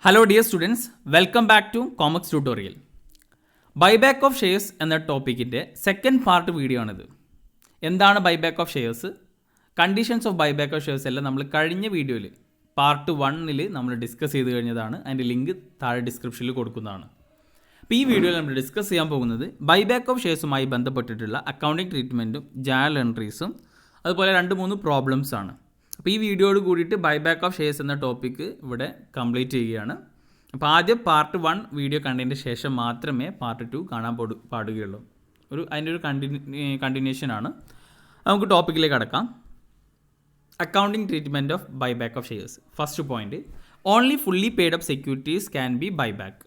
Hello dear students, welcome back to Comax tutorial. Buyback of shares എന്ന ടോപ്പിക്കിൻ്റെ second part video ആണിത്. എന്താണ് buyback of shares, conditions of buyback of shares എല്ലാം നമ്മൾ കഴിഞ്ഞ വീഡിയോയിൽ പാർട്ട് 1 നമ്മൾ ഡിസ്കസ് ചെയ്ത് കഴിഞ്ഞതാണ്. അതിൻ്റെ ലിങ്ക് താഴെ ഡിസ്ക്രിപ്ഷനിൽ കൊടുക്കുന്നതാണ്. അപ്പോൾ ഈ വീഡിയോയിൽ നമ്മൾ ഡിസ്കസ് ചെയ്യാൻ പോകുന്നത് ബൈബാക്ക് ഓഫ് ഷെയർസുമായി ബന്ധപ്പെട്ടിട്ടുള്ള അക്കൗണ്ടിങ് ട്രീറ്റ്മെൻറ്റും ജേണൽ എൻട്രീസും അതുപോലെ 2-3 പ്രോബ്ലംസ് ആണ്. അപ്പോൾ ഈ വീഡിയോയോട് കൂടിയിട്ട് ബൈബാക്ക് ഓഫ് ഷെയർസ് എന്ന ടോപ്പിക്ക് ഇവിടെ കംപ്ലീറ്റ് ചെയ്യുകയാണ്. അപ്പോൾ ആദ്യം പാർട്ട് 1 വീഡിയോ കണ്ടതിന് ശേഷം മാത്രമേ പാർട്ട് 2 കാണാൻ പാടുകയുള്ളൂ. അതിൻ്റെ ഒരു കണ്ടിന്യൂഷൻ ആണ്. നമുക്ക് ടോപ്പിക്കിലേക്ക് കടക്കാം. Accounting treatment of buyback of shares. First point, only fully paid up securities can be buyback.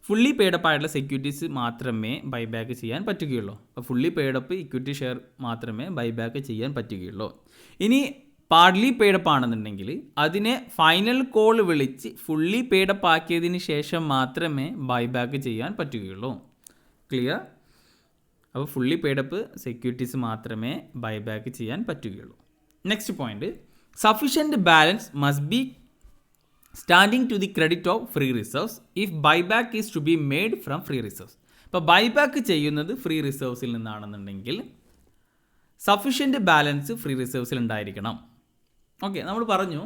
Fully paid up ആയിട്ടുള്ള സെക്യൂരിറ്റീസ് മാത്രമേ ബൈബാക്ക് ചെയ്യാൻ പറ്റുകയുള്ളൂ. അപ്പോൾ ഫുള്ളി പെയ്ഡപ്പ് ഇക്വിറ്റി ഷെയർ മാത്രമേ ബൈബാക്ക് ചെയ്യാൻ പറ്റുകയുള്ളൂ. ഇനി പാർട്ലി പെയ്ഡപ്പ് ആണെന്നുണ്ടെങ്കിൽ അതിനെ ഫൈനൽ കോൾ വിളിച്ച് ഫുള്ളി പെയ്ഡപ്പ് ആക്കിയതിന് ശേഷം മാത്രമേ ബൈബാക്ക് ചെയ്യാൻ പറ്റുകയുള്ളൂ. ക്ലിയർ? അപ്പോൾ ഫുള്ളി പെയ്ഡപ്പ് സെക്യൂരിറ്റീസ് മാത്രമേ ബൈബാക്ക് ചെയ്യാൻ പറ്റുകയുള്ളൂ. Next point, sufficient balance must be standing to the credit of free reserves if buyback is to be made from free reserves. ഇപ്പോൾ ബൈബാക്ക് ചെയ്യുന്നത് ഫ്രീ റിസർവ്സിൽ നിന്നാണെന്നുണ്ടെങ്കിൽ സഫിഷ്യൻറ്റ് ബാലൻസ് ഫ്രീ റിസർവ്സിൽ ഉണ്ടായിരിക്കണം. Okay, നമ്മൾ പറഞ്ഞു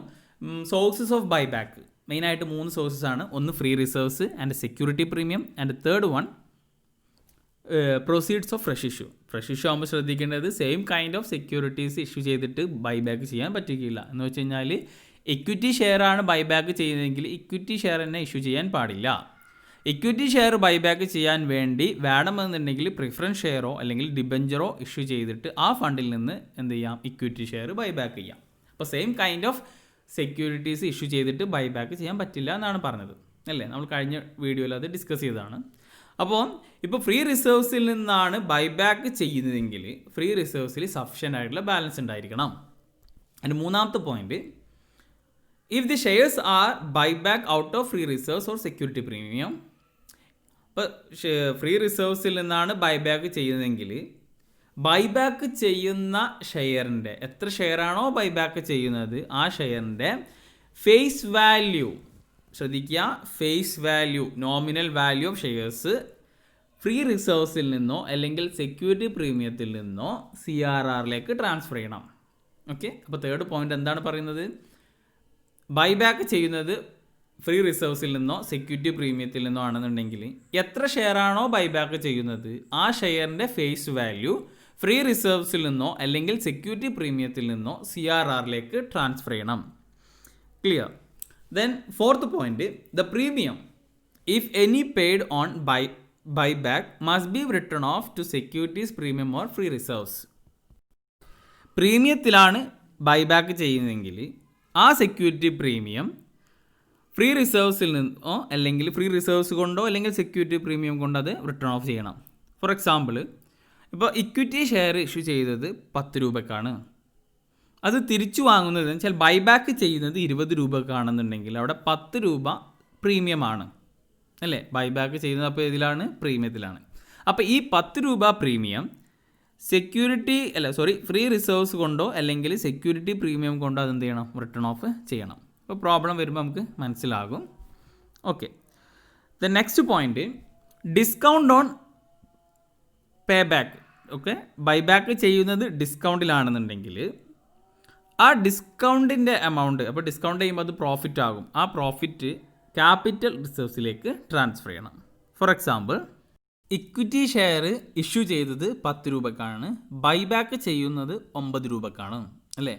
സോഴ്സസ് ഓഫ് ബൈബാക്ക് മെയിനായിട്ട് 3 sources ആണ്. ഒന്ന് free reserves and security premium and third one proceeds of fresh issue. Fresh issue ആകുമ്പോൾ ശ്രദ്ധിക്കേണ്ടത് same kind of securities issue ചെയ്തിട്ട് ബൈബാക്ക് ചെയ്യാൻ പറ്റുകയില്ല. എന്ന് വെച്ച് കഴിഞ്ഞാൽ ഇക്വിറ്റി ഷെയർ ആണ് ബൈബാക്ക് ചെയ്യുന്നതെങ്കിൽ ഇക്വിറ്റി ഷെയർ തന്നെ ഇഷ്യൂ ചെയ്യാൻ പാടില്ല. ഇക്വിറ്റി ഷെയർ ബൈബാക്ക് ചെയ്യാൻ വേണ്ടി വേണമെന്നുണ്ടെങ്കിൽ പ്രിഫറൻസ് ഷെയറോ അല്ലെങ്കിൽ ഡിബഞ്ചറോ ഇഷ്യൂ ചെയ്തിട്ട് ആ ഫണ്ടിൽ നിന്ന് എന്ത് ചെയ്യാം, ഇക്വിറ്റി ഷെയർ ബൈബാക്ക് ചെയ്യാം. അപ്പോൾ same kind of securities issue ചെയ്തിട്ട് ബൈബാക്ക് ചെയ്യാൻ പറ്റില്ല എന്നാണ് പറഞ്ഞത് അല്ലേ? നമ്മൾ കഴിഞ്ഞ വീഡിയോയിൽ അത് ഡിസ്കസ് ചെയ്തതാണ്. അപ്പോൾ ഇപ്പോൾ ഫ്രീ റിസർവ്സിൽ നിന്നാണ് ബൈബാക്ക് ചെയ്യുന്നതെങ്കിൽ ഫ്രീ റിസർവ്സിൽ സഫിഷ്യൻ്റ് ആയിട്ടുള്ള ബാലൻസ് ഉണ്ടായിരിക്കണം. അതിൻ്റെ മൂന്നാമത്തെ point, if the shares are buyback out of free reserves or security premium. ഇപ്പോൾ ഫ്രീ റിസർവ്സിൽ നിന്നാണ് ബൈബാക്ക് ചെയ്യുന്നതെങ്കിൽ ബൈബാക്ക് ചെയ്യുന്ന ഷെയറിൻ്റെ എത്ര ഷെയറാണോ ബൈബാക്ക് ചെയ്യുന്നത് ആ ഷെയറിൻ്റെ ഫേസ് വാല്യൂ, ശ്രദ്ധിക്കുക, face value, nominal value of shares free റിസർവ്സിൽ നിന്നോ അല്ലെങ്കിൽ സെക്യൂരിറ്റി പ്രീമിയത്തിൽ നിന്നോ CRRലേക്ക് ട്രാൻസ്ഫർ ചെയ്യണം. ഓക്കെ, അപ്പോൾ തേർഡ് പോയിന്റ് എന്താണ് പറയുന്നത്, ബൈബാക്ക് ചെയ്യുന്നത് ഫ്രീ റിസർവ്സിൽ നിന്നോ സെക്യൂരിറ്റി പ്രീമിയത്തിൽ നിന്നോ ആണെന്നുണ്ടെങ്കിൽ എത്ര ഷെയറാണോ ബൈബാക്ക് ചെയ്യുന്നത് ആ ഷെയറിൻ്റെ ഫേസ് വാല്യൂ ഫ്രീ റിസർവ്സിൽ നിന്നോ അല്ലെങ്കിൽ സെക്യൂരിറ്റി പ്രീമിയത്തിൽ നിന്നോ CRRലേക്ക് ട്രാൻസ്ഫർ ചെയ്യണം. Clear? Then fourth point, the premium if any paid on buyback must be written off to securities premium or free reserves. പ്രീമിയത്തിലാണ് ബൈബാക്ക് ചെയ്യുന്നതെങ്കിൽ ആ സെക്യൂരിറ്റി പ്രീമിയം ഫ്രീ റിസർവ്സിൽ നിന്നോ അല്ലെങ്കിൽ ഫ്രീ റിസർവ്സ് കൊണ്ടോ അല്ലെങ്കിൽ സെക്യൂരിറ്റി പ്രീമിയം കൊണ്ടോ അത് റിട്ടേൺ ഓഫ് ചെയ്യണം. ഫോർ എക്സാമ്പിൾ, ഇപ്പോൾ ഇക്വിറ്റി ഷെയർ ഇഷ്യൂ ചെയ്തത് 10 രൂപക്കാണ്, അത് തിരിച്ചു വാങ്ങുന്നത് വെച്ചാൽ ബൈബാക്ക് ചെയ്യുന്നത് 20 രൂപക്കാണെന്നുണ്ടെങ്കിൽ അവിടെ 10 രൂപ പ്രീമിയമാണ് അല്ലേ? ബൈബാക്ക് ചെയ്യുന്നത് അപ്പോൾ ഇതിലാണ്, പ്രീമിയത്തിലാണ്. അപ്പോൾ ഈ 10 രൂപ പ്രീമിയം ഫ്രീ റിസർവ്സ് കൊണ്ടോ അല്ലെങ്കിൽ സെക്യൂരിറ്റി പ്രീമിയം കൊണ്ടോ അതെന്ത് ചെയ്യണം, റിട്ടേൺ ഓഫ് ചെയ്യണം. അപ്പോൾ പ്രോബ്ലം വരുമ്പോൾ നമുക്ക് മനസ്സിലാകും. Okay, the next point, discount on pay back. Okay, buyback ചെയ്യുന്നത് ഡിസ്കൗണ്ടിലാണെന്നുണ്ടെങ്കിൽ ആ ഡിസ്കൗണ്ടിൻ്റെ എമൗണ്ട്, അപ്പോൾ ഡിസ്കൗണ്ട് ചെയ്യുമ്പോൾ അത് പ്രോഫിറ്റ് ആകും, ആ പ്രോഫിറ്റ് ക്യാപിറ്റൽ റിസർവ്സിലേക്ക് ട്രാൻസ്ഫർ ചെയ്യണം. For example, equity share issue ചെയ്തത് 10 രൂപക്കാണ്, ബൈബാക്ക് ചെയ്യുന്നത് 9 രൂപക്കാണ് അല്ലേ?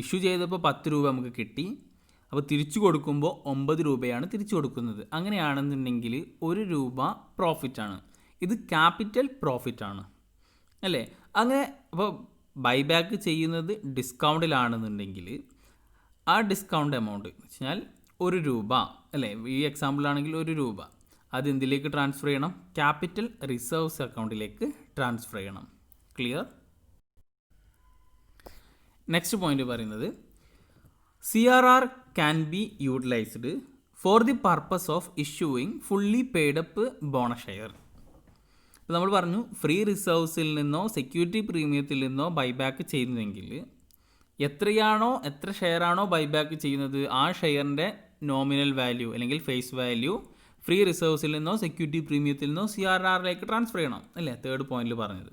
ഇഷ്യൂ ചെയ്തപ്പോൾ 10 രൂപ നമുക്ക് കിട്ടി, അപ്പോൾ തിരിച്ചു കൊടുക്കുമ്പോൾ 9 രൂപയാണ് തിരിച്ചു കൊടുക്കുന്നത്. അങ്ങനെയാണെന്നുണ്ടെങ്കിൽ 1 രൂപ പ്രോഫിറ്റാണ്. ഇത് ക്യാപിറ്റൽ പ്രോഫിറ്റാണ് അല്ലേ? അങ്ങനെ അപ്പോൾ ബൈബാക്ക് ചെയ്യുന്നത് ഡിസ്കൗണ്ടിലാണെന്നുണ്ടെങ്കിൽ ആ ഡിസ്കൗണ്ട് എമൗണ്ട് എന്ന് വെച്ചാൽ 1 രൂപ അല്ലേ? ഈ എക്സാമ്പിളാണെങ്കിൽ 1 രൂപ അത് എന്തിലേക്ക് ട്രാൻസ്ഫർ ചെയ്യണം, ക്യാപിറ്റൽ റിസർവ്സ് അക്കൗണ്ടിലേക്ക് ട്രാൻസ്ഫർ ചെയ്യണം. ക്ലിയർ? നെക്സ്റ്റ് പോയിന്റ് പറയുന്നത്, CRR can be utilised four the purpose of issuing fully paid up bonus share. ഇപ്പോൾ നമ്മൾ പറഞ്ഞു ഫ്രീ റിസർവ്സിൽ നിന്നോ സെക്യൂരിറ്റി പ്രീമിയത്തിൽ നിന്നോ ബൈബാക്ക് ചെയ്യുന്നതെങ്കിൽ എത്ര ഷെയറാണോ ബൈബാക്ക് ചെയ്യുന്നത് ആ ഷെയറിൻ്റെ നോമിനൽ വാല്യൂ അല്ലെങ്കിൽ ഫേസ് വാല്യൂ ഫ്രീ റിസർവ്സിൽ നിന്നോ സെക്യൂരിറ്റി പ്രീമിയത്തിൽ നിന്നോ CRRലേക്ക് ട്രാൻസ്ഫർ ചെയ്യണം അല്ലേ, തേർഡ് പോയിന്റിൽ പറഞ്ഞത്.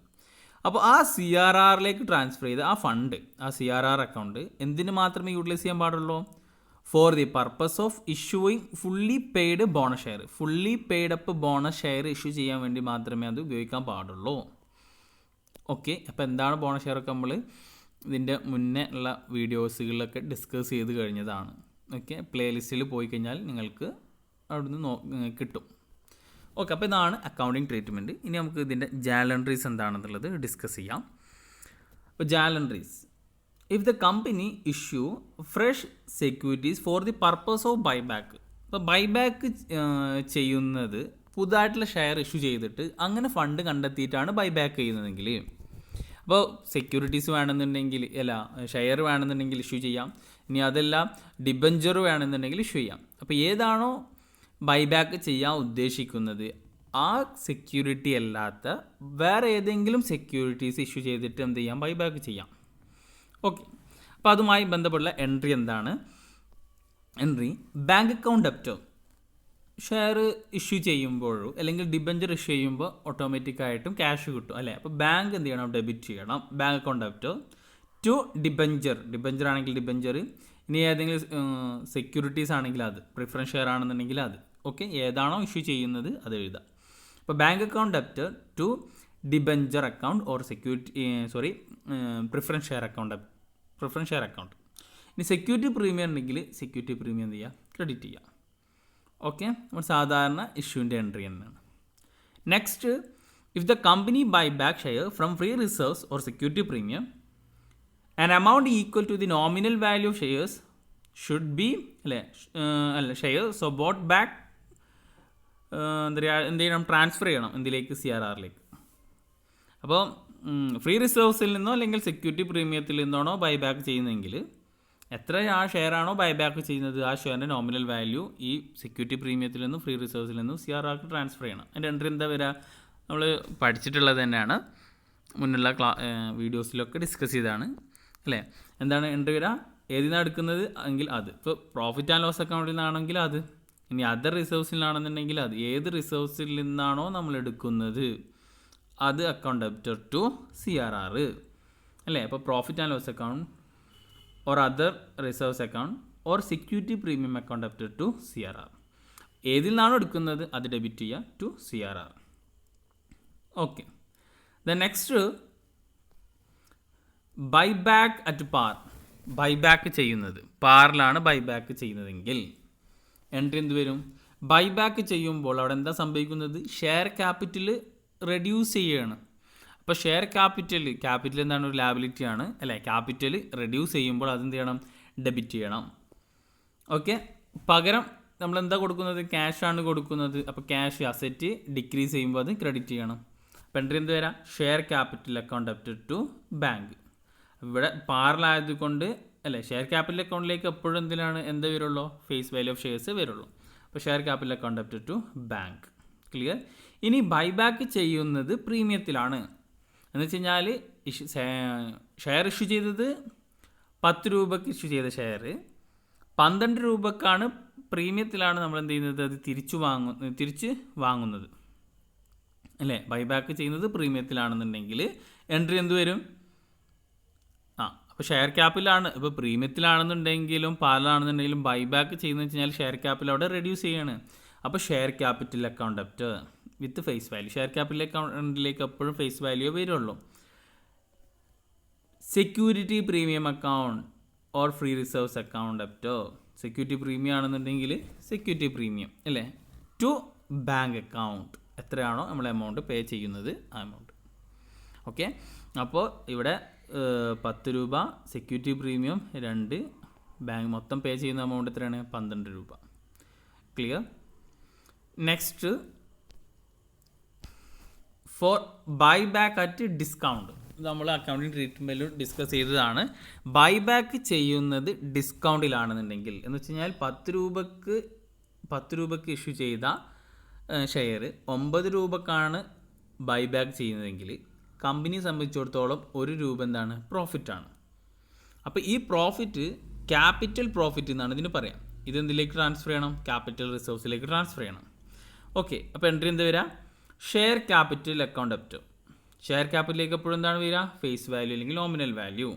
അപ്പോൾ ആ CRRലേക്ക് ട്രാൻസ്ഫർ ചെയ്ത് ആ ഫണ്ട്, ആ CRR അക്കൗണ്ട് എന്തിന് മാത്രമേ യൂട്ടിലൈസ് ചെയ്യാൻ പാടുള്ളൂ? Four the purpose of issuing fully paid bonus share. Fully paid up bonus share issue ചെയ്യാൻ വേണ്ടി മാത്രമേ അത് ഉപയോഗിക്കാൻ പാടുള്ളൂ. ഓക്കെ, അപ്പോൾ എന്താണ് ബോണസ് ഷെയർ ഒക്കെ നമ്മൾ ഇതിൻ്റെ മുന്നേ ഉള്ള വീഡിയോസുകളിലൊക്കെ ഡിസ്കസ് ചെയ്ത് കഴിഞ്ഞതാണ്. ഓക്കെ, പ്ലേലിസ്റ്റിൽ പോയി കഴിഞ്ഞാൽ നിങ്ങൾക്ക് അവിടുന്ന് കിട്ടും. ഓക്കെ, അപ്പോൾ ഇതാണ് അക്കൗണ്ടിങ് ട്രീറ്റ്മെൻറ്റ്. ഇനി നമുക്ക് ഇതിൻ്റെ ജാലൻട്രീസ് എന്താണെന്നുള്ളത് ഡിസ്കസ് ചെയ്യാം. അപ്പോൾ ജാലൻട്രീസ്, if the company issue fresh securities for the purpose of buyback. ഇപ്പോൾ ബൈബാക്ക് ചെയ്യുന്നത് പുതുതായിട്ടുള്ള ഷെയർ ഇഷ്യൂ ചെയ്തിട്ട് അങ്ങനെ ഫണ്ട് കണ്ടെത്തിയിട്ടാണ് ബൈബാക്ക് ചെയ്യുന്നതെങ്കിൽ, അപ്പോൾ സെക്യൂരിറ്റീസ് വേണമെന്നുണ്ടെങ്കിൽ ഷെയർ വേണമെന്നുണ്ടെങ്കിൽ ഇഷ്യൂ ചെയ്യാം. ഇനി അതെല്ലാം ഡിബഞ്ചർ വേണമെന്നുണ്ടെങ്കിൽ ഇഷ്യൂ ചെയ്യാം. അപ്പോൾ ഏതാണോ ബൈബാക്ക് ചെയ്യാൻ ഉദ്ദേശിക്കുന്നത് ആ സെക്യൂരിറ്റി അല്ലാത്ത വേറെ ഏതെങ്കിലും സെക്യൂരിറ്റീസ് ഇഷ്യൂ ചെയ്തിട്ട് എന്ത് ചെയ്യാം? ബൈബാക്ക് ചെയ്യാം. ഓക്കെ, അപ്പോൾ അതുമായി ബന്ധപ്പെട്ടുള്ള എൻട്രി എന്താണ്? എൻട്രി ബാങ്ക് അക്കൗണ്ട് ഡെപ്റ്റോ. ഷെയർ ഇഷ്യൂ ചെയ്യുമ്പോഴോ അല്ലെങ്കിൽ ഡിബഞ്ചർ ഇഷ്യൂ ചെയ്യുമ്പോൾ ഓട്ടോമാറ്റിക്കായിട്ടും ക്യാഷ് കിട്ടും അല്ലേ. അപ്പോൾ ബാങ്ക് എന്ത് ചെയ്യണം? ഡെബിറ്റ് ചെയ്യണം ബാങ്ക് അക്കൗണ്ട് ഡെപ്റ്റോ ടു ഡിബഞ്ചർ. ഡിബഞ്ചർ ആണെങ്കിൽ ഡിബഞ്ചർ, ഇനി ഏതെങ്കിലും സെക്യൂരിറ്റീസ് ആണെങ്കിൽ അത്, പ്രിഫറൻസ് ഷെയർ ആണെന്നുണ്ടെങ്കിൽ അത്. ഓക്കെ, ഏതാണോ ഇഷ്യൂ ചെയ്യുന്നത് അത് എഴുതാം. അപ്പോൾ bank account debtor to debenture account or preference share account. ഇനി സെക്യൂരിറ്റി പ്രീമിയം ഉണ്ടെങ്കിൽ സെക്യൂരിറ്റി പ്രീമിയം എന്ത് ചെയ്യുക? ക്രെഡിറ്റ് ചെയ്യുക. ഓക്കെ, നമ്മൾ സാധാരണ ഇഷ്യൂവിൻ്റെ എൻട്രി തന്നെയാണ്. Next, if the company buy back share from free reserves or security premium an amount equal to the nominal value of shares should be share so boat back എന്ത് ചെയ്യണം? Transfer ചെയ്യണം എന്തിലേക്ക്? CRRലേക്ക്. അപ്പോൾ free റിസർവ്സിൽ നിന്നോ അല്ലെങ്കിൽ security പ്രീമിയത്തിൽ നിന്നാണോ buyback ചെയ്യുന്നതെങ്കിൽ എത്ര ആ ഷെയർ ആണോ ബൈബാക്ക് ചെയ്യുന്നത് ആ ഷെയറിൻ്റെ നോമിനൽ വാല്യൂ ഈ സെക്യൂരിറ്റി പ്രീമിയത്തിൽ നിന്നും ഫ്രീ റിസർവ്സിൽ നിന്നും CRRക്ക് ട്രാൻസ്ഫർ ചെയ്യണം. അതിൻ്റെ എൻട്രി എന്താ വരിക? നമ്മൾ പഠിച്ചിട്ടുള്ളത് തന്നെയാണ്, മുന്നുള്ള വീഡിയോസിലൊക്കെ ഡിസ്കസ് ചെയ്തതാണ് അല്ലേ. എന്താണ് എൻട്രി വരിക? ഏതിൽ നിന്നാണ് എടുക്കുന്നത് എങ്കിൽ അത്. ഇപ്പോൾ പ്രോഫിറ്റ് ആൻഡ് ലോസ് അക്കൗണ്ടിൽ നിന്നാണെങ്കിൽ അത്, ഇനി അതർ റിസർവ്സിലാണെന്നുണ്ടെങ്കിൽ അത്. ഏത് റിസർവ്സിൽ നിന്നാണോ നമ്മൾ എടുക്കുന്നത് അത് അക്കൗണ്ട് ഡെപ്റ്റർ ടു CRR അല്ലേ. അപ്പോൾ profit and loss account or other reserves account or security premium account debtor to CRR. ഏതിൽ നിന്നാണോ എടുക്കുന്നത് അത് ഡെബിറ്റ് ചെയ്യുക to CRR. Okay, the next buyback at par. Buyback ചെയ്യുന്നത് പാറിലാണ് ബൈബാക്ക് ചെയ്യുന്നതെങ്കിൽ എൻട്രി എന്ത് വരും? ബൈബാക്ക് ചെയ്യുമ്പോൾ അവിടെ എന്താ സംഭവിക്കുന്നത്? ഷെയർ ക്യാപിറ്റൽ റെഡ്യൂസ് ചെയ്യുകയാണ്. അപ്പോൾ ഷെയർ ക്യാപിറ്റൽ എന്താണ്? ഒരു ലാബിലിറ്റി ആണ് അല്ലേ. ക്യാപിറ്റൽ റെഡ്യൂസ് ചെയ്യുമ്പോൾ അതെന്ത് ചെയ്യണം? ഡെബിറ്റ് ചെയ്യണം. ഓക്കെ, പകരം നമ്മൾ എന്താ കൊടുക്കുന്നത്? ക്യാഷാണ് കൊടുക്കുന്നത്. അപ്പോൾ ക്യാഷ് അസറ്റ് ഡിക്രീസ് ചെയ്യുമ്പോൾ അത് ക്രെഡിറ്റ് ചെയ്യണം. അപ്പോൾ എൻട്രി എന്ത് വരാം? Share capital account debtor to bank. ഇവിടെ പാറിലായതുകൊണ്ട് അല്ലേ, ഷെയർ ക്യാപിറ്റൽ അക്കൗണ്ടിലേക്ക് എപ്പോഴും എന്ത് വരുള്ളൂ? ഫേസ് വാല്യൂ ഓഫ് ഷെയർസ് വരുള്ളൂ. അപ്പോൾ share capital account debtor to bank. Clear? ഇനി ബൈബാക്ക് ചെയ്യുന്നത് പ്രീമിയത്തിലാണ് എന്ന് വെച്ച് കഴിഞ്ഞാൽ ഷെയർ ഇഷ്യൂ ചെയ്തത് 10 രൂപയ്ക്ക് ഇഷ്യൂ ചെയ്ത ഷെയർ 12 രൂപക്കാണ് പ്രീമിയത്തിലാണ് നമ്മൾ എന്ത് ചെയ്യുന്നത്? അത് തിരിച്ച് വാങ്ങുന്നത് അല്ലേ. ബൈബാക്ക് ചെയ്യുന്നത് പ്രീമിയത്തിലാണെന്നുണ്ടെങ്കിൽ എൻട്രി എന്ത് വരും? അപ്പോൾ ഷെയർ ക്യാപിറ്റലാണ്. ഇപ്പോൾ പ്രീമിയത്തിലാണെന്നുണ്ടെങ്കിലും പാലാണെന്നുണ്ടെങ്കിലും ബൈബാക്ക് ചെയ്യുന്നത് വെച്ച് കഴിഞ്ഞാൽ ഷെയർ ക്യാപിറ്റൽ അവിടെ റെഡ്യൂസ് ചെയ്യാണ്. അപ്പോൾ share capital account debit with face value. Share capital അക്കൗണ്ടിലേക്ക് എപ്പോഴും ഫേസ് വാല്യൂ വരുള്ളൂ. Security premium account or free reserves account ഡെപ്റ്റോ. സെക്യൂരിറ്റി പ്രീമിയം ആണെന്നുണ്ടെങ്കിൽ സെക്യൂരിറ്റി പ്രീമിയം അല്ലേ ടു ബാങ്ക് അക്കൗണ്ട്. എത്രയാണോ നമ്മൾ എമൗണ്ട് പേ ചെയ്യുന്നത് ആ എമൗണ്ട്. ഓക്കെ, അപ്പോൾ ഇവിടെ 10 രൂപ, സെക്യൂരിറ്റി പ്രീമിയം 2, ബാങ്ക് മൊത്തം പേ ചെയ്യുന്ന എമൗണ്ട് എത്രയാണ്? 12 രൂപ. Clear? Next, for buyback at discount. നമ്മൾ അക്കൗണ്ടിങ് ട്രീറ്റ്മെൻറ്റിൽ ഡിസ്കസ് ചെയ്തതാണ്. ബൈബാക്ക് ചെയ്യുന്നത് ഡിസ്കൗണ്ടിലാണെന്നുണ്ടെങ്കിൽ എന്ന് വെച്ച് കഴിഞ്ഞാൽ 10 രൂപക്ക് ഇഷ്യൂ ചെയ്ത ഷെയർ 9 രൂപക്കാണ് ബൈബാക്ക് ചെയ്യുന്നതെങ്കിൽ കമ്പനിയെ സംബന്ധിച്ചിടത്തോളം 1 രൂപ എന്താണ്? പ്രോഫിറ്റാണ്. അപ്പോൾ ഈ പ്രോഫിറ്റ് ക്യാപിറ്റൽ പ്രോഫിറ്റ് എന്നാണ് ഇതിന് പറയാം. ഇതെന്തിലേക്ക് ട്രാൻസ്ഫർ ചെയ്യണം? ക്യാപിറ്റൽ റിസർവ്സിലേക്ക് ട്രാൻസ്ഫർ ചെയ്യണം. ഓക്കെ, അപ്പോൾ എൻട്രി എന്ത് വരിക? Share capital account up to. Share ക്യാപിറ്റലിലേക്ക് എപ്പോഴും എന്താണ് വരിക? ഫേസ് വാല്യൂ അല്ലെങ്കിൽ nominal value.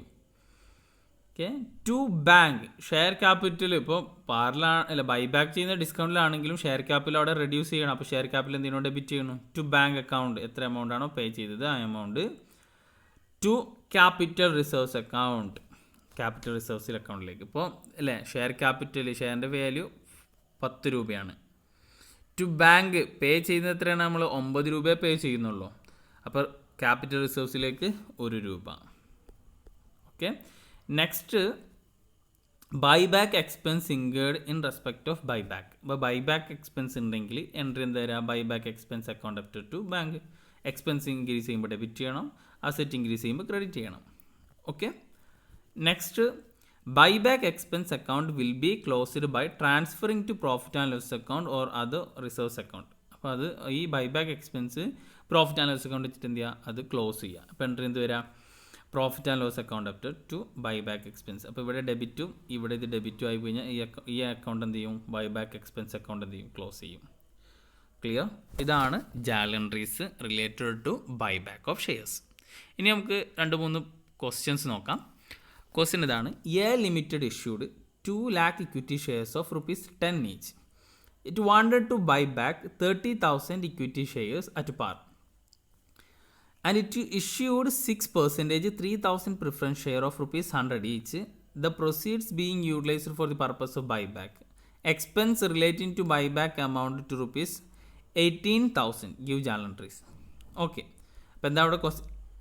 Okay, to bank. Share capital ഇപ്പോൾ ബൈബാക്ക് ചെയ്യുന്ന ഡിസ്കൗണ്ടിലാണെങ്കിലും ഷെയർ ക്യാപിറ്റൽ അവിടെ റെഡ്യൂസ് ചെയ്യണം. അപ്പോൾ ഷെയർ ക്യാപിറ്റൽ എന്തിനോ ഡെബിറ്റ് ചെയ്യണം? To bank account. എത്ര എമൗണ്ട് ആണോ പേ ചെയ്തത് ആ amount to capital reserves account. Capital റിസർവ്സിൽ അക്കൗണ്ടിലേക്ക്. ഇപ്പോൾ അല്ലേ, ഷെയർ ക്യാപിറ്റൽ, ഷെയറിൻ്റെ വാല്യൂ 10 രൂപയാണ്. ടു ബാങ്ക് പേ ചെയ്യുന്നത് എത്രയാണ്? നമ്മൾ 9 രൂപയെ പേ ചെയ്യുന്നുള്ളൂ. അപ്പോൾ ക്യാപിറ്റൽ റിസർവ്സിലേക്ക് 1 രൂപ. Okay, next buyback expense incurred in respect of buyback. അപ്പോൾ ബൈബാക്ക് എക്സ്പെൻസ് ഉണ്ടെങ്കിൽ എൻട്രി എന്താ വരിക? Buyback expense account up to bank. Expense increase ചെയ്യുമ്പോൾ ഡെബിറ്റ് ചെയ്യണം, അസെറ്റ് ഇൻക്രീസ് ചെയ്യുമ്പോൾ ക്രെഡിറ്റ് ചെയ്യണം. Okay, next buyback expense account will be closed by transferring to profit and loss account or other reserves account. അപ്പോൾ അത് ഈ buyback expense profit and loss account വെച്ചിട്ട് എന്ത് ചെയ്യുക? അത് ക്ലോസ് ചെയ്യുക. അപ്പോൾ എൻട്രി എന്ത് വരിക? Profit and loss account up to buyback expense. അപ്പോൾ ഇവിടെ ഡെബിറ്റും ഇവിടെ ഇത് ഡെബിറ്റും ആയി കഴിഞ്ഞാൽ ഈ അക്കൗണ്ട് എന്ത് ചെയ്യും? ബൈബാക്ക് എക്സ്പെൻസ് അക്കൗണ്ട് എന്ത് ചെയ്യും? ക്ലോസ് ചെയ്യും. ക്ലിയർ? ഇതാണ് journal entries related to buyback of shares. ഇനി നമുക്ക് 2-3 ക്വസ്റ്റ്യൻസ് നോക്കാം. ക്വസ്റ്റ്യൻ ഇതാണ്: A limited issued 2 lakh equity shares of ₹10 each. It wanted to buy back 30,000 equity shares at par. And it issued 6% 3,000 preference share of ₹100 each. The proceeds being utilized for the purpose of buyback. Expense relating to buyback amount to ₹18,000. Give journal entries. Okay, അപ്പോൾ എന്താ അവിടെ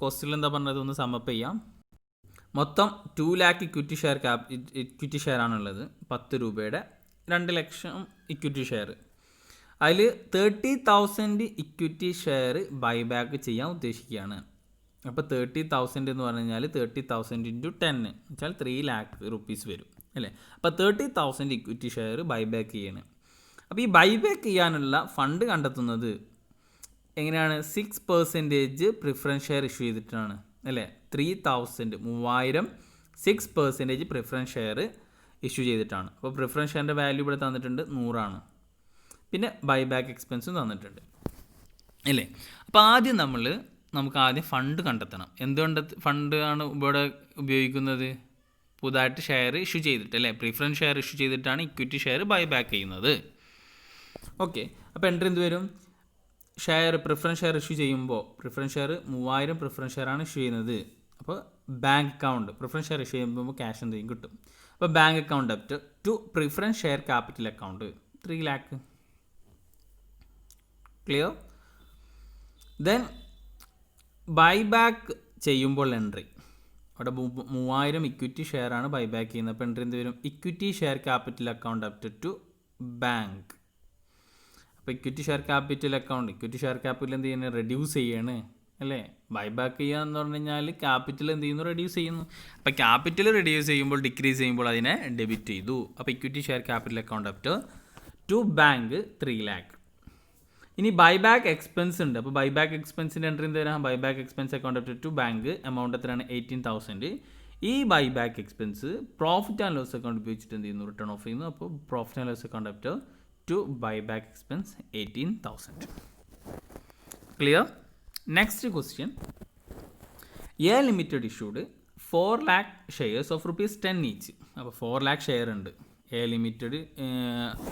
question എന്താ പറഞ്ഞത്? ഒന്ന് sum up ചെയ്യാം. മൊത്തം 2 lakh equity share ആണുള്ളത്. 10 രൂപയുടെ 2 ലക്ഷം ഇക്വിറ്റി ഷെയർ. അതിൽ 30,000 ഇക്വിറ്റി ഷെയർ ബൈബാക്ക് ചെയ്യാൻ ഉദ്ദേശിക്കുകയാണ്. അപ്പോൾ 30,000 എന്ന് പറഞ്ഞു കഴിഞ്ഞാൽ 30,000 × 10 വെച്ചാൽ 3 lakh rupees വരും അല്ലേ? അപ്പോൾ 30,000 ഇക്വിറ്റി ഷെയർ ബൈബാക്ക് ചെയ്യാണ്. അപ്പോൾ ഈ ബൈബാക്ക് ചെയ്യാനുള്ള ഫണ്ട് കണ്ടെത്തുന്നത് എങ്ങനെയാണ്? 6% പ്രിഫറൻസ് ഷെയർ ഇഷ്യൂ ചെയ്തിട്ടാണ് അല്ലേ? 3000 6% പ്രിഫറൻസ് ഷെയർ ഇഷ്യൂ ചെയ്തിട്ടാണ്. അപ്പോൾ പ്രിഫറൻസ് ഷെയറിൻ്റെ വാല്യൂ ഇവിടെ തന്നിട്ടുണ്ട് 100 പിന്നെ ബൈബാക്ക് എക്സ്പെൻസും തന്നിട്ടുണ്ട് അല്ലേ? അപ്പോൾ ആദ്യം നമുക്ക് ആദ്യം ഫണ്ട് കണ്ടെത്തണം. എന്തുകൊണ്ട് ഫണ്ട് ആണ് ഇവിടെ ഉപയോഗിക്കുന്നത്? പുതുതായിട്ട് ഷെയർ ഇഷ്യൂ ചെയ്തിട്ട് അല്ലേ? പ്രിഫറൻസ് ഷെയർ ഇഷ്യൂ ചെയ്തിട്ടാണ് ഇക്വിറ്റി ഷെയർ ബൈബാക്ക് ചെയ്യുന്നത്. ഓക്കെ, അപ്പോൾ എൻട്രി എന്ത് വരും? പ്രിഫറൻസ് ഷെയർ ഇഷ്യൂ ചെയ്യുമ്പോൾ പ്രിഫറൻസ് ഷെയർ 3000 പ്രിഫറൻസ് ഷെയർ ആണ് ഇഷ്യൂ ചെയ്യുന്നത്. അപ്പോൾ bank account preference share issue ചെയ്യുമ്പോൾ ക്യാഷ് എന്തെങ്കിലും കിട്ടും. അപ്പോൾ bank account up to preference share capital account 3 lakh. Clear? Then buyback ചെയ്യുമ്പോൾ എൻട്രി അവിടെ 3000 ഇക്വിറ്റി ഷെയർ ആണ് ബൈബാക്ക് ചെയ്യുന്നത്. അപ്പോൾ എൻട്രി എന്ത് വരും? Equity share capital account up to bank. അപ്പോൾ ഇക്വിറ്റി ഷെയർ ക്യാപിറ്റൽ എന്ത് ചെയ്യുന്നത്? റെഡ്യൂസ് ചെയ്യാണ് അല്ലേ? ബൈബാക്ക് ചെയ്യുക എന്ന് പറഞ്ഞു കഴിഞ്ഞാൽ ക്യാപിറ്റൽ എന്ത് ചെയ്യുന്നു? റെഡ്യൂസ് ചെയ്യുന്നു. അപ്പോൾ ക്യാപിറ്റൽ റെഡ്യൂസ് ചെയ്യുമ്പോൾ ഡിക്രീസ് ചെയ്യുമ്പോൾ അതിനെ ഡെബിറ്റ് ചെയ്തു. അപ്പോൾ equity share capital account up to bank 3 lakh. ഇനി ബൈബാക്ക് എക്സ്പെൻസ് ഉണ്ട്. അപ്പോൾ ബൈബാക്ക് എക്സ്പെൻസിൻ്റെ എൻട്രി എന്ത് വരാം? Buyback expense account up to bank amount എത്രയാണ്? 18,000. ഈ buyback expense profit and loss account ഉപയോഗിച്ചിട്ട് എന്ത് ചെയ്യുന്നു? റിട്ടേൺ ഓഫ് ചെയ്യുന്നു. അപ്പോൾ profit and loss account up to buyback expense 18,000. Clear? Next question: A limited issued 4 lakh shares of ₹10 each. അപ്പോൾ 4 lakh share ഉണ്ട്. A limited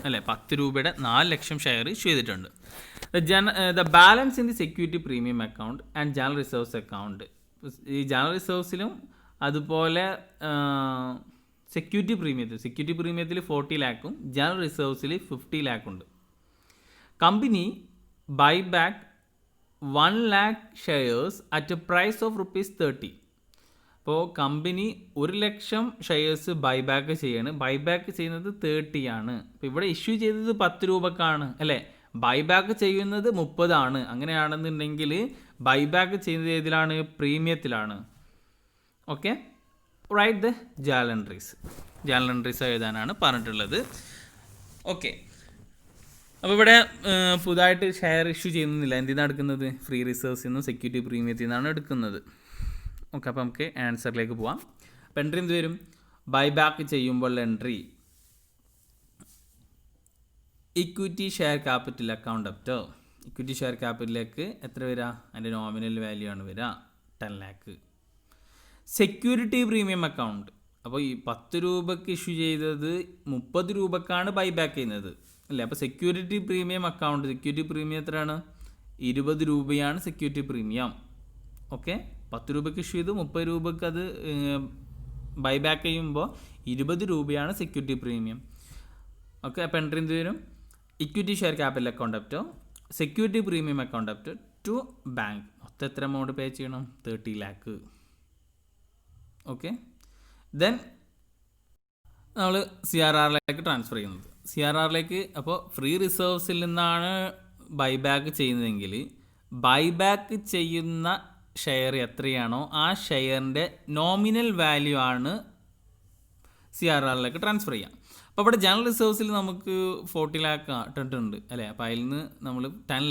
അല്ലേ? 10 രൂപയുടെ 4 ലക്ഷം ഷെയർ ഇഷ്യൂ ചെയ്തിട്ടുണ്ട്. The balance in the security premium account and general reserves account. ഈ general റിസർവ്സിലും അതുപോലെ security പ്രീമിയത്തിൽ 40 lakh ജനറൽ റിസർവ്സിൽ 50 lakh ഉണ്ട്. Company buyback 1 lakh shares at a price of ₹30. അപ്പോൾ കമ്പനി 1 ലക്ഷം ഷെയർസ് ബൈബാക്ക് ചെയ്യാണ്. ബൈബാക്ക് ചെയ്യുന്നത് 30 ആണ്. അപ്പോൾ ഇവിടെ ഇഷ്യൂ ചെയ്തത് 10 രൂപക്കാണ് അല്ലേ? ബൈബാക്ക് ചെയ്യുന്നത് 30 ആണ്. അങ്ങനെയാണെന്നുണ്ടെങ്കിൽ ബൈബാക്ക് ചെയ്യുന്നത് ഏതിലാണ്? പ്രീമിയത്തിലാണ്. Okay, write the journal entries എഴുതാനാണ് പറഞ്ഞിട്ടുള്ളത്. ഓക്കെ, അപ്പോൾ ഇവിടെ പുതുതായിട്ട് ഷെയർ ഇഷ്യൂ ചെയ്യുന്നില്ല. എന്തിനാണ് എടുക്കുന്നത്? ഫ്രീ റിസർവ്സിൽ നിന്നും സെക്യൂരിറ്റി പ്രീമിയത്തിൽ നിന്നാണ് എടുക്കുന്നത്. ഓക്കെ, അപ്പോൾ നമുക്ക് ആൻസറിലേക്ക് പോവാം. അപ്പോൾ എൻട്രി എന്ത് വരും? ബൈബാക്ക് ചെയ്യുമ്പോൾ entry equity share capital account up to equity share ക്യാപിറ്റലിലേക്ക് എത്ര വരിക? അതിൻ്റെ നോമിനൽ വാല്യൂ ആണ് വരിക 10 lakh. സെക്യൂരിറ്റി പ്രീമിയം അക്കൗണ്ട്, അപ്പോൾ ഈ 10 രൂപയ്ക്ക് ഇഷ്യൂ ചെയ്തത് 30 രൂപക്കാണ് ബൈബാക്ക് ചെയ്യുന്നത് അല്ലേ? അപ്പോൾ security premium account, security premium എത്രയാണ്? 20 രൂപയാണ് സെക്യൂരിറ്റി പ്രീമിയം. ഓക്കെ, 10 രൂപയ്ക്ക് ഇഷ്യൂ ചെയ്ത് 30 രൂപയ്ക്ക് അത് ബൈബാക്ക് ചെയ്യുമ്പോൾ 20 രൂപയാണ് സെക്യൂരിറ്റി പ്രീമിയം. ഓക്കെ, അപ്പോൾ എൻട്രി എന്ത് വരും? Equity share capital account up to security premium account up to bank. മൊത്തം എത്ര എമൗണ്ട് പേ ചെയ്യണം? 30 lakh. ഓക്കെ, ദെൻ നമ്മൾ CRRലേക്ക് ട്രാൻസ്ഫർ ചെയ്യുന്നത്. CRRലേക്ക് അപ്പോൾ ഫ്രീ റിസർവ്സിൽ നിന്നാണ് ബൈബാക്ക് ചെയ്യുന്നതെങ്കിൽ ബൈബാക്ക് ചെയ്യുന്ന ഷെയർ എത്രയാണോ ആ ഷെയറിൻ്റെ നോമിനൽ വാല്യൂ ആണ് CRRലേക്ക് ട്രാൻസ്ഫർ ചെയ്യാം. അപ്പോൾ ഇവിടെ ജനറൽ റിസർവ്സിൽ നമുക്ക് 40 lakh ഇട്ടിട്ടുണ്ട് അല്ലേ? അപ്പോൾ അതിൽ നിന്ന് നമ്മൾ 10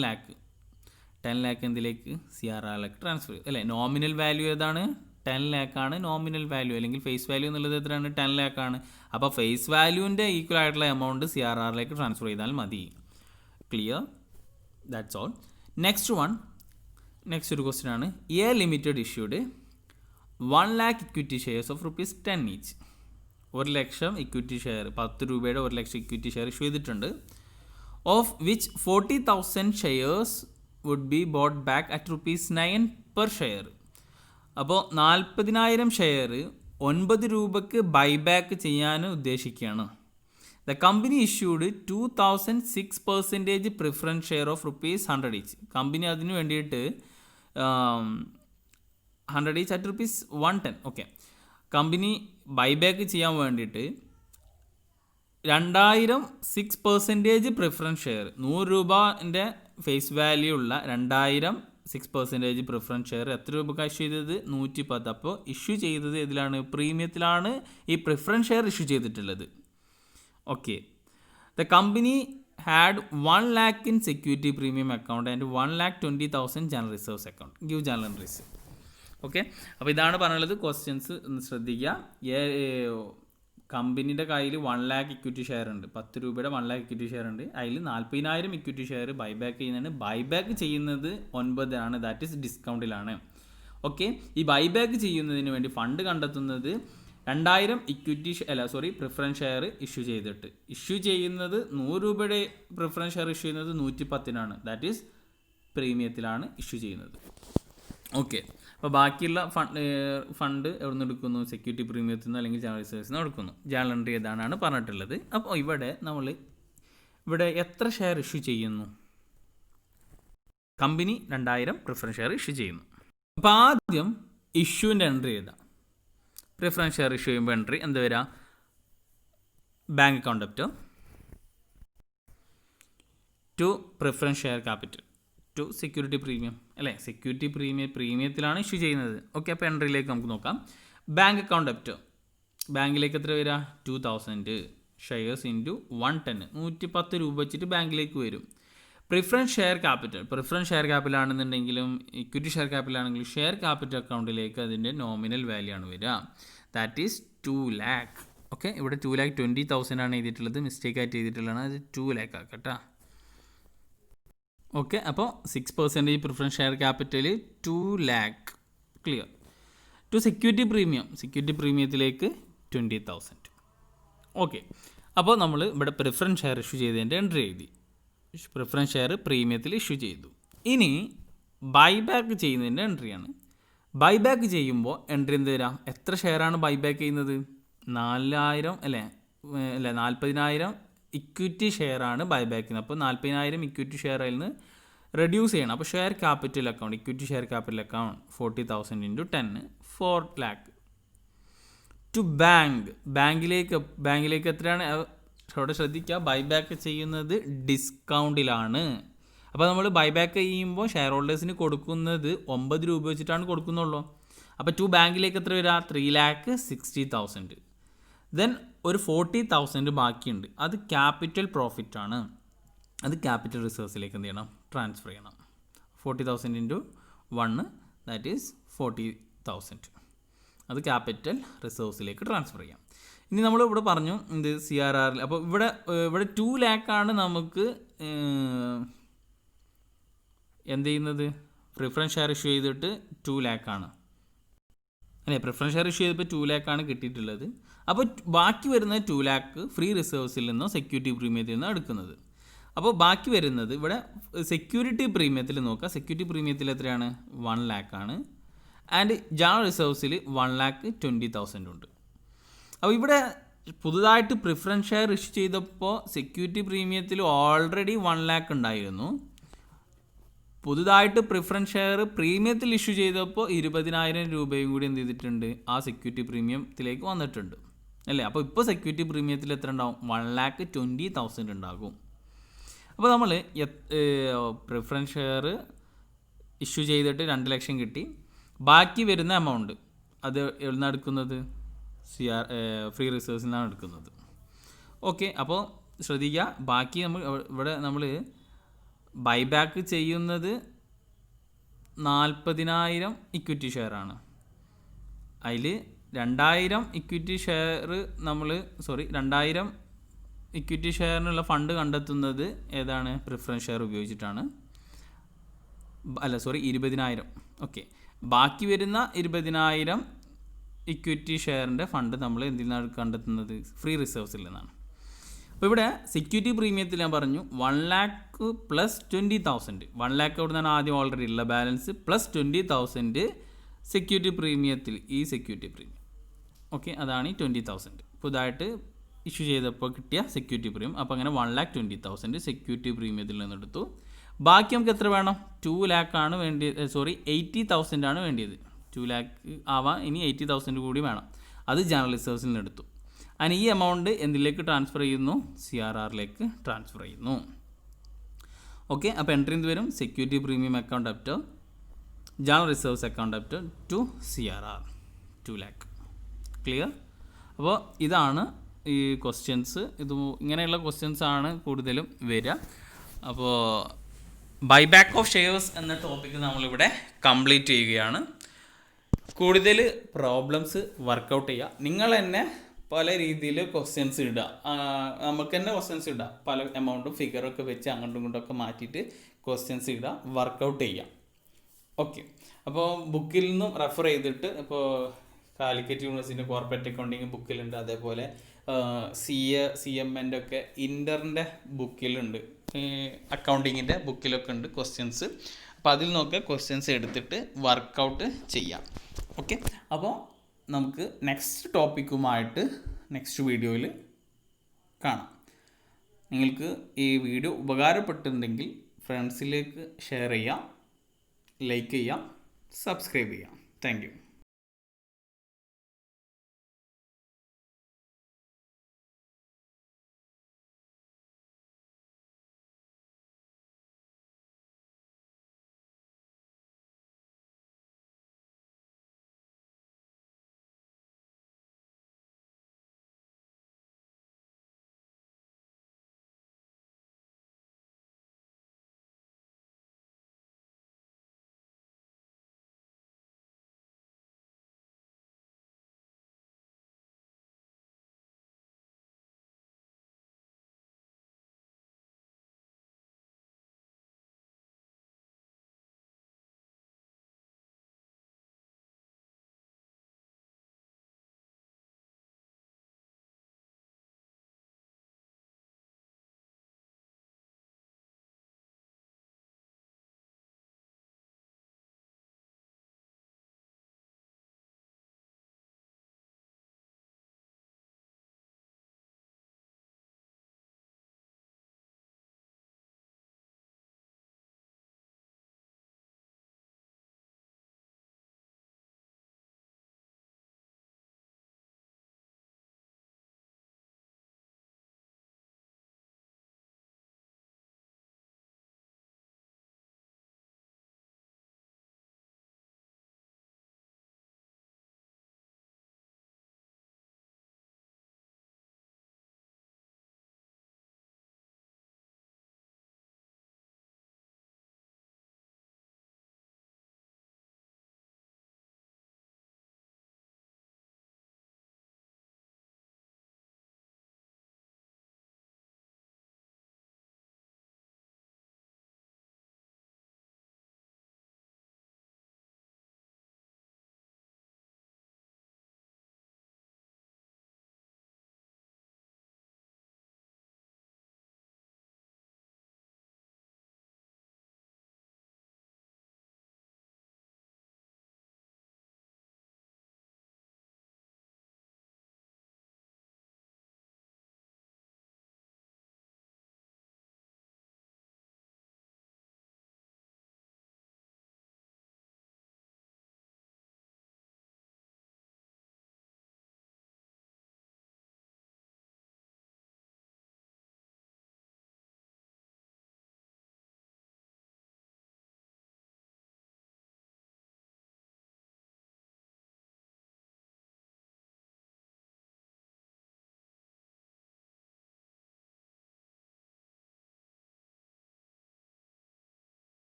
lakh എന്തിലേക്ക്? CRRലേക്ക് ട്രാൻസ്ഫർ ചെയ്യും അല്ലേ? നോമിനൽ വാല്യൂ ഏതാണ്? 10 lakh ആണ് നോമിനൽ വാല്യൂ, അല്ലെങ്കിൽ ഫേസ് വാല്യൂ എന്നുള്ളത് എത്രയാണ്? 10 lakh ആണ്. അപ്പോൾ ഫേസ് വാല്യൂവിൻ്റെ ഈക്വൽ ആയിട്ടുള്ള എമൗണ്ട് CRRലേക്ക് ട്രാൻസ്ഫർ ചെയ്താൽ മതി. ക്ലിയർ? That's all. നെക്സ്റ്റ് ഒരു ക്വസ്റ്റ്യൻ ആണ്. A limited issued 1 lakh equity shares of ₹10 each. 1 ലക്ഷം ഇക്വിറ്റി ഷെയർ, 10 രൂപയുടെ 1 ലക്ഷം ഇക്വിറ്റി ഷെയർ ഇഷ്യൂ ചെയ്തിട്ടുണ്ട്. Of which 40,000 shares would be bought back at ₹9 per share. അപ്പോൾ 40,000 ഷെയർ 9 രൂപയ്ക്ക് ബൈബാക്ക് ചെയ്യാൻ ഉദ്ദേശിക്കുകയാണ്. The company issued 2006% preference share of ₹100 each. കമ്പനി അതിന് വേണ്ടിയിട്ട് 100 each at ₹110. Okay, company buyback ചെയ്യാൻ വേണ്ടിയിട്ട് 2000 6% പ്രിഫറൻസ് ഷെയർ, 100 രൂപൻ്റെ ഫേസ് വാല്യൂ ഉള്ള 2000 6% പ്രിഫറൻസ് ഷെയർ എത്ര രൂപയ്ക്ക് ഇഷ്യൂ ചെയ്തത്? 110. അപ്പോൾ ഇഷ്യൂ ചെയ്തത് ഇതിലാണ്? പ്രീമിയത്തിലാണ് ഈ പ്രിഫറൻസ് ഷെയർ ഇഷ്യൂ ചെയ്തിട്ടുള്ളത്. Okay, the company had 1 lakh in security premium account and 1,20,000 general reserves account. Give general entries. Okay, അപ്പോൾ ഇതാണ് പറഞ്ഞുള്ളത്. ക്വസ്റ്റ്യൻസ് ഒന്ന് ശ്രദ്ധിക്കുക. കമ്പനിയുടെ കയ്യിൽ 1 lakh ഇക്വിറ്റി ഷെയർ ഉണ്ട്, 10 രൂപയുടെ 1 lakh ഇക്വിറ്റി ഷെയർ ഉണ്ട്. അതിൽ 40,000 ഇക്വിറ്റി ഷെയർ ബൈബാക്ക് ചെയ്യുന്നതാണ്. ബൈബാക്ക് ചെയ്യുന്നത് 9 ആണ്, ദാറ്റ് ഈസ് ഡിസ്കൗണ്ടിലാണ്. ഓക്കെ, ഈ ബൈബാക്ക് ചെയ്യുന്നതിന് വേണ്ടി ഫണ്ട് കണ്ടെത്തുന്നത് 2000 പ്രിഫറൻസ് ഷെയർ ഇഷ്യൂ ചെയ്തിട്ട്. ഇഷ്യൂ ചെയ്യുന്നത് 100 രൂപയുടെ പ്രിഫറൻസ് ഷെയർ ഇഷ്യൂ ചെയ്യുന്നത് 110-നാണ്, ദാറ്റ് ഈസ് പ്രീമിയത്തിലാണ് ഇഷ്യൂ ചെയ്യുന്നത്. ഓക്കെ, അപ്പോൾ ബാക്കിയുള്ള ഫണ്ട് എവിടെ നിന്ന് എടുക്കുന്നു? സെക്യൂരിറ്റി പ്രീമിയത്തിൽ നിന്ന് അല്ലെങ്കിൽ ജനറൽ റിസർവ്സിൽ നിന്ന് എടുക്കുന്നു. ജനറൽ എൻട്രി ഏതാണെന്നാണ് പറഞ്ഞിട്ടുള്ളത്. അപ്പോൾ ഇവിടെ എത്ര ഷെയർ ഇഷ്യൂ ചെയ്യുന്നു? കമ്പനി 2000 പ്രിഫറൻസ് ഷെയർ ഇഷ്യൂ ചെയ്യുന്നു. അപ്പോൾ ആദ്യം ഇഷ്യൂവിൻ്റെ എൻട്രി ചെയ്താൽ പ്രിഫറൻസ് ഷെയർ ഇഷ്യൂ ചെയ്യുമ്പോൾ എൻട്രി എന്ത് വരിക? Bank account up to preference share capital to security premium അല്ലേ? സെക്യൂരിറ്റി പ്രീമിയത്തിലാണ് ഇഷ്യൂ ചെയ്യുന്നത്. ഓക്കെ, അപ്പോൾ എൻട്രിയിലേക്ക് നമുക്ക് നോക്കാം. ബാങ്ക് അക്കൗണ്ട് അപ് ടു ബാങ്കിലേക്ക് എത്ര വരിക? 2000 ഷെയർസ് ഇൻറ്റു 110, 110 രൂപ വെച്ചിട്ട് ബാങ്കിലേക്ക് വരും. പ്രിഫറൻസ് ഷെയർ ക്യാപിറ്റൽ ആണെന്നുണ്ടെങ്കിലും ഇക്വിറ്റി ഷെയർ ക്യാപിറ്റൽ ആണെങ്കിലും ഷെയർ ക്യാപിറ്റൽ അക്കൗണ്ടിലേക്ക് അതിൻ്റെ നോമിനൽ വാല്യൂ ആണ് വരിക, ദാറ്റ് ഈസ് 2 lakh. ഓക്കെ, ഇവിടെ 2,20,000 ആണ് എഴുതിയിട്ടുള്ളത്, മിസ്റ്റേക്ക് ആയിട്ട് എഴുതിയിട്ടുള്ളതാണ്. അത് 2 lakh ആക്കട്ടെ. ഓക്കെ, അപ്പോൾ 6% preference share capital 2 lakh. Clear? To security പ്രീമിയത്തിലേക്ക് 20,000. ഓക്കെ, അപ്പോൾ നമ്മൾ ഇവിടെ പ്രിഫറൻസ് ഷെയർ ഇഷ്യൂ ചെയ്തതിൻ്റെ എൻട്രി എഴുതി. പ്രിഫറൻസ് ഷെയർ പ്രീമിയത്തിൽ ഇഷ്യൂ ചെയ്തു. ഇനി ബൈബാക്ക് ചെയ്യുന്നതിൻ്റെ എൻട്രിയാണ്. ബൈബാക്ക് ചെയ്യുമ്പോൾ എൻട്രി എന്ത് തരാം? എത്ര ഷെയറാണ് ബൈബാക്ക് ചെയ്യുന്നത്? 4,000 അല്ലേ? 40,000 ഇക്വിറ്റി ഷെയറാണ് ബൈബാക്ക് ചെയ്യുന്നത്. അപ്പോൾ 40,000 ഇക്വിറ്റി ഷെയർ അതിൽ നിന്ന് റെഡ്യൂസ് ചെയ്യണം. അപ്പോൾ share capital account, equity share capital account 40,000 into 10 4 lakh. To ബാങ്കിലേക്ക് എത്രയാണ്? അവിടെ ശ്രദ്ധിക്കുക, ബൈബാക്ക് ചെയ്യുന്നത് ഡിസ്കൗണ്ടിലാണ്. അപ്പോൾ നമ്മൾ ബൈബാക്ക് ചെയ്യുമ്പോൾ ഷെയർ ഹോൾഡേഴ്സിന് കൊടുക്കുന്നത് 9 രൂപ വെച്ചിട്ടാണ് കൊടുക്കുന്നുള്ളൂ. അപ്പോൾ ടു ബാങ്കിലേക്ക് എത്ര വരിക? 3,60,000. ദെൻ ഒരു 40,000 ബാക്കിയുണ്ട്, അത് ക്യാപിറ്റൽ പ്രോഫിറ്റ് ആണ്. അത് ക്യാപിറ്റൽ റിസർവ്സിലേക്ക് എന്ത് ചെയ്യണം? ട്രാൻസ്ഫർ ചെയ്യണം. 40,000 ഇൻറ്റു 1 ദാറ്റ് ഈസ് 40,000. അത് ക്യാപിറ്റൽ റിസർവ്സിലേക്ക് ട്രാൻസ്ഫർ ചെയ്യാം. ഇനി നമ്മൾ ഇവിടെ പറഞ്ഞു ഇത് CRR. അപ്പോൾ ഇവിടെ 2 ലാക്കാണ് നമുക്ക് എന്ത് ചെയ്യുന്നത്, പ്രിഫറൻസ് ഷെയർ ഇഷ്യൂ ചെയ്തിട്ട് 2 ലാക്കാണ് അല്ലേ, പ്രിഫറൻസ് ഷെയർ ഇഷ്യൂ ചെയ്തപ്പോൾ 2 ലാക്കാണ് കിട്ടിയിട്ടുള്ളത്. അപ്പോൾ ബാക്കി വരുന്ന 2 ലാക്ക് ഫ്രീ റിസർവ്സിൽ നിന്നോ സെക്യൂരിറ്റി പ്രീമിയത്തിൽ നിന്നോ എടുക്കുന്നത്. അപ്പോൾ ബാക്കി വരുന്നത് ഇവിടെ സെക്യൂരിറ്റി പ്രീമിയത്തിൽ നോക്കുക. സെക്യൂരിറ്റി പ്രീമിയത്തിൽ എത്രയാണ്, 1 ലാക്കാണ്. ആൻഡ് ജനറൽ റിസർവ്സിൽ 1,20,000 ഉണ്ട്. അപ്പോൾ ഇവിടെ പുതുതായിട്ട് പ്രിഫറൻസ് ഷെയർ ഇഷ്യൂ ചെയ്തപ്പോൾ സെക്യൂരിറ്റി പ്രീമിയത്തിൽ ഓൾറെഡി 1 ലാക്ക് ഉണ്ടായിരുന്നു. പുതുതായിട്ട് പ്രിഫറൻസ് ഷെയർ പ്രീമിയത്തിൽ ഇഷ്യൂ ചെയ്തപ്പോൾ 20,000 രൂപയും കൂടി എന്ത് ചെയ്തിട്ടുണ്ട്, ആ സെക്യൂരിറ്റി പ്രീമിയത്തിലേക്ക് വന്നിട്ടുണ്ട് അല്ലേ. അപ്പോൾ ഇപ്പോൾ സെക്യൂരിറ്റി പ്രീമിയത്തിൽ എത്ര ഉണ്ടാവും, 1,20,000 ഉണ്ടാകും. അപ്പോൾ നമ്മൾ പ്രിഫറൻസ് ഷെയർ ഇഷ്യൂ ചെയ്തിട്ട് 2 ലക്ഷം കിട്ടി. ബാക്കി വരുന്ന എമൗണ്ട് അത് എവിടുന്നാണ് എടുക്കുന്നത്, ഫ്രീ റിസർവ്സിൽ നിന്നാണ് എടുക്കുന്നത്. ഓക്കെ, അപ്പോൾ ശ്രദ്ധിക്കുക, ബാക്കി നമ്മൾ ബൈബാക്ക് ചെയ്യുന്നത് 40,000 ഇക്വിറ്റി ഷെയറാണ്. അതിൽ 2,000 ഇക്വിറ്റി ഷെയർ 2,000 ഇക്വിറ്റി ഷെയറിനുള്ള ഫണ്ട് കണ്ടെത്തുന്നത് ഏതാണ്, പ്രിഫറൻസ് ഷെയർ ഉപയോഗിച്ചിട്ടാണ്. 20,000. ഓക്കെ, ബാക്കി വരുന്ന 20,000 ഇക്വിറ്റി ഷെയറിൻ്റെ ഫണ്ട് നമ്മൾ എന്തിൽ നിന്നാണ് കണ്ടെത്തുന്നത്, ഫ്രീ റിസർവ്സിൽ നിന്നാണ്. അപ്പോൾ ഇവിടെ സെക്യൂരിറ്റി പ്രീമിയത്തിൽ ഞാൻ പറഞ്ഞു 1 ലാക്ക് പ്ലസ് 20,000. 1 ലാക്ക് അവിടെ നിന്നാണ് ആദ്യം ഓൾറെഡി ഉള്ള ബാലൻസ്, പ്ലസ് 20,000 സെക്യൂരിറ്റി പ്രീമിയത്തിൽ, ഈ സെക്യൂരിറ്റി പ്രീമിയം. ഓക്കെ, അതാണ് ഈ 20,000 പുതുതായിട്ട് ഇഷ്യൂ ചെയ്തപ്പോൾ കിട്ടിയ സെക്യൂരിറ്റി പ്രീമിയം. അപ്പോൾ അങ്ങനെ 1,20,000 സെക്യൂരിറ്റി പ്രീമിയത്തിൽ നിന്നെടുത്തു. ബാക്കി നമുക്ക് എത്ര വേണം, 2 ലാക്കാണ് വേണ്ടിയത്, 80,000 ആണ് വേണ്ടിയത്. 2 ലാക്ക് ആവാൻ ഇനി 80,000 കൂടി വേണം. അത് ജനറൽ റിസർവ്സിൽ നിന്ന് എടുത്തു. അങ്ങനെ ഈ എമൗണ്ട് എന്തിലേക്ക് ട്രാൻസ്ഫർ ചെയ്യുന്നു, CRRലേക്ക് ട്രാൻസ്ഫർ ചെയ്യുന്നു. ഓക്കെ, അപ്പോൾ എൻട്രി എന്ത് വരും, security premium account up to general reserves account up to CRR 2 lakh. Clear? അപ്പോൾ ഇതാണ് ഈ ക്വസ്റ്റ്യൻസ്. ഇങ്ങനെയുള്ള ക്വസ്റ്റ്യൻസ് ആണ് കൂടുതലും വരിക. അപ്പോൾ ബൈബാക്ക് ഓഫ് ഷെയർസ് എന്ന ടോപ്പിക്ക് നമ്മളിവിടെ കംപ്ലീറ്റ് ചെയ്യുകയാണ്. കൂടുതൽ പ്രോബ്ലംസ് വർക്കൗട്ട് ചെയ്യുക. നിങ്ങൾ തന്നെ പല രീതിയിൽ ക്വസ്റ്റ്യൻസ് ഇടുക, നമുക്ക് തന്നെ ക്വസ്റ്റ്യൻസ് ഇടുക, പല എമൗണ്ടും ഫിഗറൊക്കെ വെച്ച് അങ്ങോട്ടും ഇങ്ങോട്ടൊക്കെ മാറ്റിയിട്ട് ക്വസ്റ്റ്യൻസ് ഇടുക, വർക്കൗട്ട് ചെയ്യുക. ഓക്കെ, അപ്പോൾ ബുക്കിൽ നിന്നും റെഫർ ചെയ്തിട്ട്, ഇപ്പോൾ കാലിക്കറ്റ് യൂണിവേഴ്സിറ്റി കോർപ്പറേറ്റ് അക്കൗണ്ടിങ് ബുക്കിലുണ്ട്, അതേപോലെ CMൻ്റെ ഒക്കെ ഇൻ്ററിൻ്റെ ബുക്കിലുണ്ട്, അക്കൗണ്ടിങ്ങിൻ്റെ ബുക്കിലൊക്കെ ഉണ്ട് ക്വസ്റ്റ്യൻസ്. അപ്പോൾ അതിൽ നോക്കുക, ക്വസ്റ്റ്യൻസ് എടുത്തിട്ട് വർക്കൗട്ട് ചെയ്യാം. ഓക്കെ, അപ്പോൾ നമുക്ക് നെക്സ്റ്റ് ടോപ്പിക്കുമായിട്ട് നെക്സ്റ്റ് വീഡിയോയിൽ കാണാം. നിങ്ങൾക്ക് ഈ വീഡിയോ ഉപകാരപ്പെട്ടിട്ടുണ്ടെങ്കിൽ ഫ്രണ്ട്സിലേക്ക് ഷെയർ ചെയ്യാം, ലൈക്ക് ചെയ്യാം, സബ്സ്ക്രൈബ് ചെയ്യാം. Thank you.